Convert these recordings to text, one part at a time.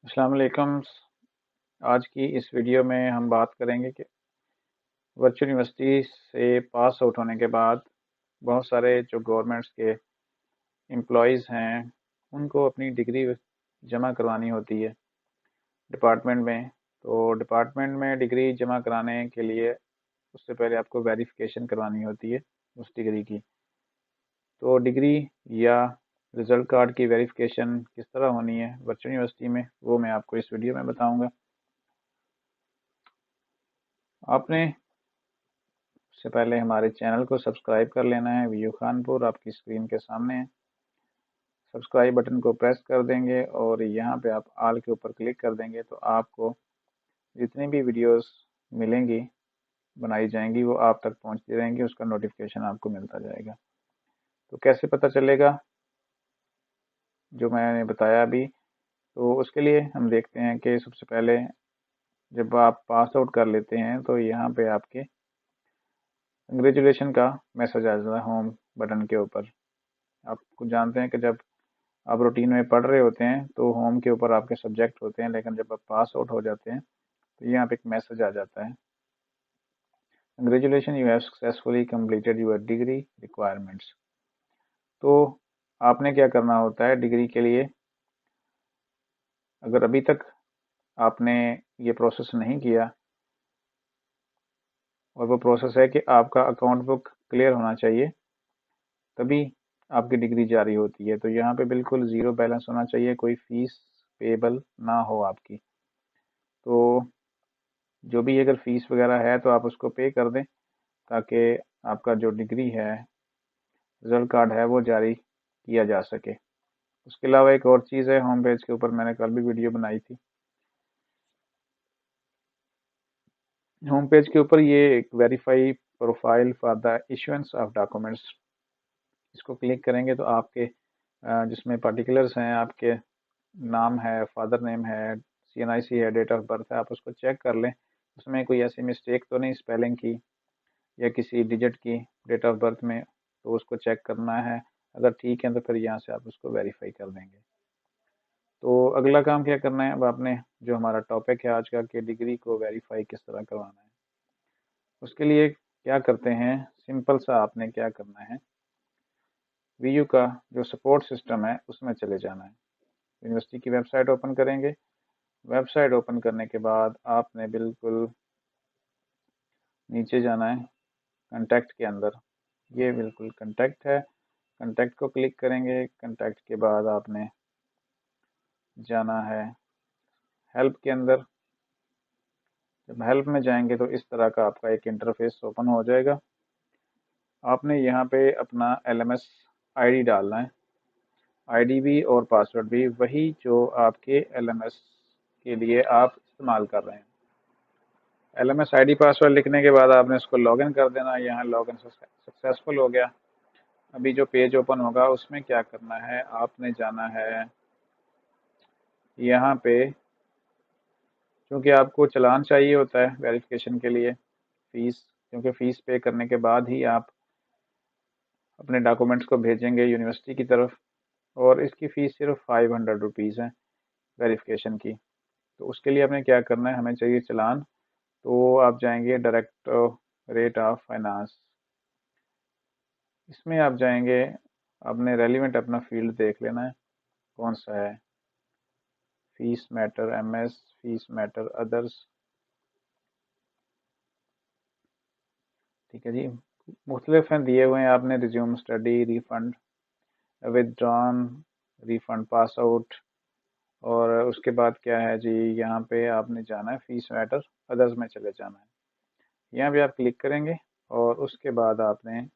अस्सलाम वालेकुम। आज की इस वीडियो में हम बात करेंगे कि वर्चुअल यूनिवर्सिटी से पास आउट होने के बाद बहुत सारे जो गवर्नमेंट्स के एम्प्लॉयज़ हैं उनको अपनी डिग्री जमा करवानी होती है डिपार्टमेंट में। तो डिपार्टमेंट में डिग्री जमा कराने के लिए उससे पहले आपको वेरिफिकेशन करवानी होती है उस डिग्री की। तो डिग्री या रिज़ल्ट कार्ड की वेरिफिकेशन किस तरह होनी है वर्चुअल यूनिवर्सिटी में, वो मैं आपको इस वीडियो में बताऊँगा। आपने उससे पहले हमारे चैनल को सब्सक्राइब कर लेना है। वीयू खानपुर आपकी स्क्रीन के सामने है। सब्सक्राइब बटन को प्रेस कर देंगे और यहाँ पे आप ऑल के ऊपर क्लिक कर देंगे तो आपको जितनी भी वीडियोस मिलेंगी बनाई जाएंगी वो आप तक पहुँचती रहेंगी, उसका नोटिफिकेशन आपको मिलता जाएगा। तो कैसे पता चलेगा जो मैंने बताया अभी, तो उसके लिए हम देखते हैं कि सबसे पहले जब आप पास आउट कर लेते हैं तो यहाँ पे आपके कंग्रेचुलेशन का मैसेज आ जाता है होम बटन के ऊपर। आप कुछ जानते हैं कि जब आप रूटीन में पढ़ रहे होते हैं तो होम के ऊपर आपके सब्जेक्ट होते हैं, लेकिन जब आप पास आउट हो जाते हैं तो यहाँ पे एक मैसेज आ जाता है, congratulation you have successfully completed your degree requirements. तो आपने क्या करना होता है डिग्री के लिए, अगर अभी तक आपने ये प्रोसेस नहीं किया और वो प्रोसेस है कि आपका अकाउंट बुक क्लियर होना चाहिए तभी आपकी डिग्री जारी होती है। तो यहाँ पे बिल्कुल ज़ीरो बैलेंस होना चाहिए, कोई फीस पेबल ना हो आपकी। तो जो भी अगर फीस वगैरह है तो आप उसको पे कर दें ताकि आपका जो डिग्री है रिजल्ट कार्ड है वो जारी किया जा सके। उसके अलावा एक और चीज़ है, होम पेज के ऊपर मैंने कल भी वीडियो बनाई थी। होम पेज के ऊपर ये एक verify profile for the issuance of documents, इसको क्लिक करेंगे तो आपके जिसमें पर्टिकुलर्स हैं, आपके नाम है, फादर नेम है, CNIC है, डेट ऑफ बर्थ है, आप उसको चेक कर लें उसमें कोई ऐसी मिस्टेक तो नहीं स्पेलिंग की या किसी डिजिट की डेट ऑफ बर्थ में, तो उसको चेक करना है। अगर ठीक है तो फिर यहाँ से आप उसको वेरीफाई कर देंगे। तो अगला काम क्या करना है, अब आपने जो हमारा टॉपिक है आज का कि डिग्री को वेरीफाई किस तरह करवाना है, उसके लिए क्या करते हैं, सिंपल सा आपने क्या करना है, वीयू का जो सपोर्ट सिस्टम है उसमें चले जाना है। यूनिवर्सिटी की वेबसाइट ओपन करेंगे। वेबसाइट ओपन करने के बाद आपने बिल्कुल नीचे जाना है कंटेक्ट के अंदर, ये बिल्कुल कंटेक्ट है, कंटेक्ट को क्लिक करेंगे। कंटेक्ट के बाद आपने जाना है हेल्प के अंदर। जब हेल्प में जाएंगे तो इस तरह का आपका एक इंटरफेस ओपन हो जाएगा। आपने यहाँ पे अपना LMS ID डालना है, ID भी और पासवर्ड भी वही जो आपके LMS के लिए आप इस्तेमाल कर रहे हैं। LMS ID पासवर्ड लिखने के बाद आपने इसको लॉगिन कर देना। यहाँ लॉगिन सक्सेसफुल हो गया। अभी जो पेज ओपन होगा उसमें क्या करना है, आपने जाना है यहाँ पे, क्योंकि आपको चालान चाहिए होता है वेरिफिकेशन के लिए फ़ीस, क्योंकि फ़ीस पे करने के बाद ही आप अपने डॉक्यूमेंट्स को भेजेंगे यूनिवर्सिटी की तरफ, और इसकी फ़ीस सिर्फ 500 रुपीज़ है वेरिफिकेशन की। तो उसके लिए आपने क्या करना है, हमें चाहिए चालान। तो आप जाएंगे डायरेक्ट रेट ऑफ फाइनेंस, इसमें आप जाएंगे, आपने रेलिवेंट अपना फील्ड देख लेना है कौन सा है, fees matter MS, fees matter others, ठीक है जी। मुख्तलिफ हैं दिए हुए हैं, आपने resume study, refund, withdrawn, refund pass out, और उसके बाद क्या है जी, यहाँ पे आपने जाना है फीस मैटर अदर्स में चले जाना है। यहाँ पे आप क्लिक करेंगे और उसके बाद आपने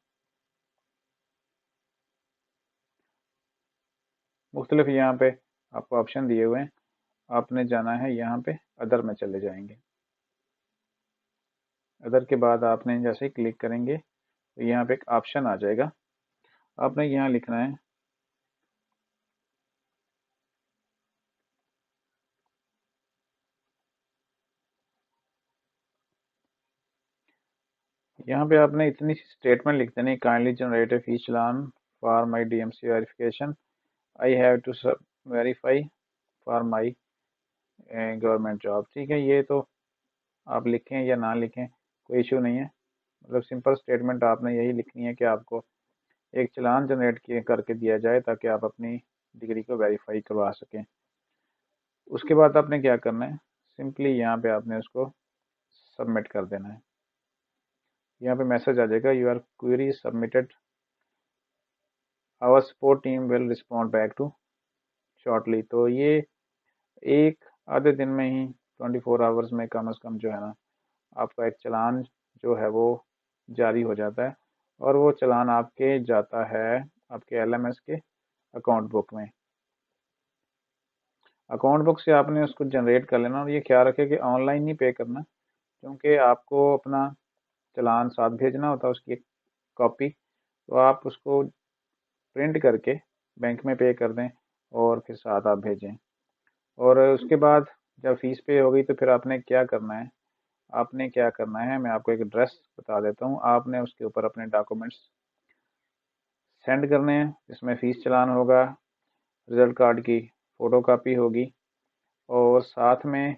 मुख्तलिफ यहाँ पे आपको ऑप्शन दिए हुए हैं, आपने जाना है यहाँ पे अदर में चले जाएंगे। अदर के बाद आपने जैसे ही क्लिक करेंगे तो यहाँ पे एक ऑप्शन आ जाएगा, आपने यहाँ लिखना है यहाँ पे आपने इतनी सी स्टेटमेंट लिख देनी, kindly generate a fee challan for my DMC verification, I have to verify for my government job, ठीक है। ये तो आप लिखें या ना लिखें कोई इशू नहीं है, मतलब सिंपल स्टेटमेंट आपने यही लिखनी है कि आपको एक चालान जनरेट किए करके दिया जाए ताकि आप अपनी डिग्री को वेरीफाई करवा सकें। उसके बाद आपने क्या करना है, सिंपली यहाँ पे आपने उसको सबमिट कर देना है। यहाँ पे मैसेज आ जाएगा, your query submitted, our support team will respond back to shortly. तो ये एक आधे दिन में ही 24 आवर्स में कम से कम जो है ना आपका एक चालान जो है वो जारी हो जाता है, और वो चालान आपके जाता है आपके एलएमएस के अकाउंट बुक में। अकाउंट बुक से आपने उसको जनरेट कर लेना, और ये ख्याल रखें कि ऑनलाइन ही पे करना, क्योंकि आपको अपना चालान साथ भेजना होता है उसकी एक कॉपी, तो आप उसको प्रिंट करके बैंक में पे कर दें और फिर साथ आप भेजें। और उसके बाद जब फीस पे हो गई तो फिर आपने क्या करना है, आपने क्या करना है मैं आपको एक एड्रेस बता देता हूँ। आपने उसके ऊपर अपने डॉक्यूमेंट्स सेंड करने हैं, जिसमें फ़ीस चालान होगा, रिज़ल्ट कार्ड की फ़ोटो कापी होगी, और साथ में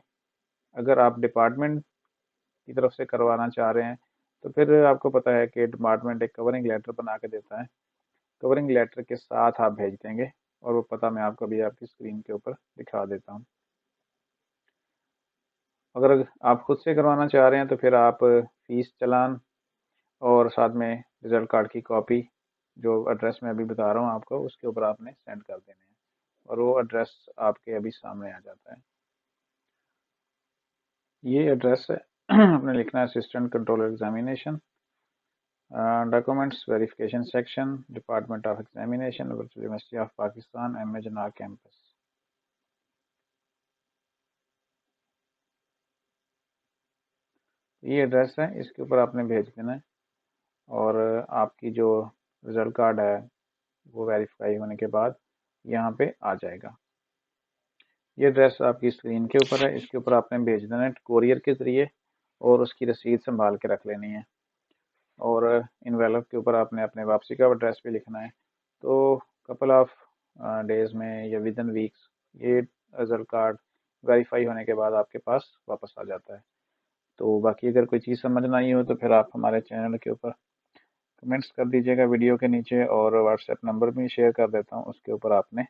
अगर आप डिपार्टमेंट की तरफ से करवाना चाह रहे हैं तो फिर आपको पता है कि डिपार्टमेंट एक कवरिंग लेटर बना के देता है, कवरिंग लेटर के साथ आप भेज देंगे, और वो पता मैं आपको अभी आपकी स्क्रीन के ऊपर दिखा देता हूँ। अगर आप खुद से करवाना चाह रहे हैं तो फिर आप फ़ीस चालान और साथ में रिज़ल्ट कार्ड की कॉपी, जो एड्रेस मैं अभी बता रहा हूँ आपको, उसके ऊपर आपने सेंड कर देने हैं, और वो एड्रेस आपके अभी सामने आ जाता है। ये एड्रेस है आपने लिखना है assistant controller examination, documents verification section, department of examination, university of Pakistan, M A Jinnah campus. ये एड्रेस है, इसके ऊपर आपने भेज देना है, और आपकी जो रिज़ल्ट कार्ड है वो वेरीफाई होने के बाद यहाँ पे आ जाएगा। ये एड्रेस आपकी स्क्रीन के ऊपर है, इसके ऊपर आपने भेज देना है कोरियर के ज़रिए, और उसकी रसीद संभाल के रख लेनी है, और इनवेलप के ऊपर आपने अपने वापसी का एड्रेस भी लिखना है। तो कपल ऑफ डेज में या विद इन वीक्स ये रिजल्ट कार्ड वेरीफाई होने के बाद आपके पास वापस आ जाता है। तो बाकी अगर कोई चीज़ समझ ना आई हो तो फिर आप हमारे चैनल के ऊपर कमेंट्स कर दीजिएगा वीडियो के नीचे, और व्हाट्सएप नंबर भी शेयर कर देता हूँ, उसके ऊपर आपने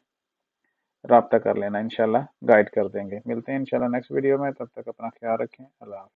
रब्ता कर लेना, इंशाल्लाह गाइड कर देंगे। मिलते हैं इंशाल्लाह नेक्स्ट वीडियो में, तब तक अपना ख्याल रखें। अल्लाह हाफ़िज़।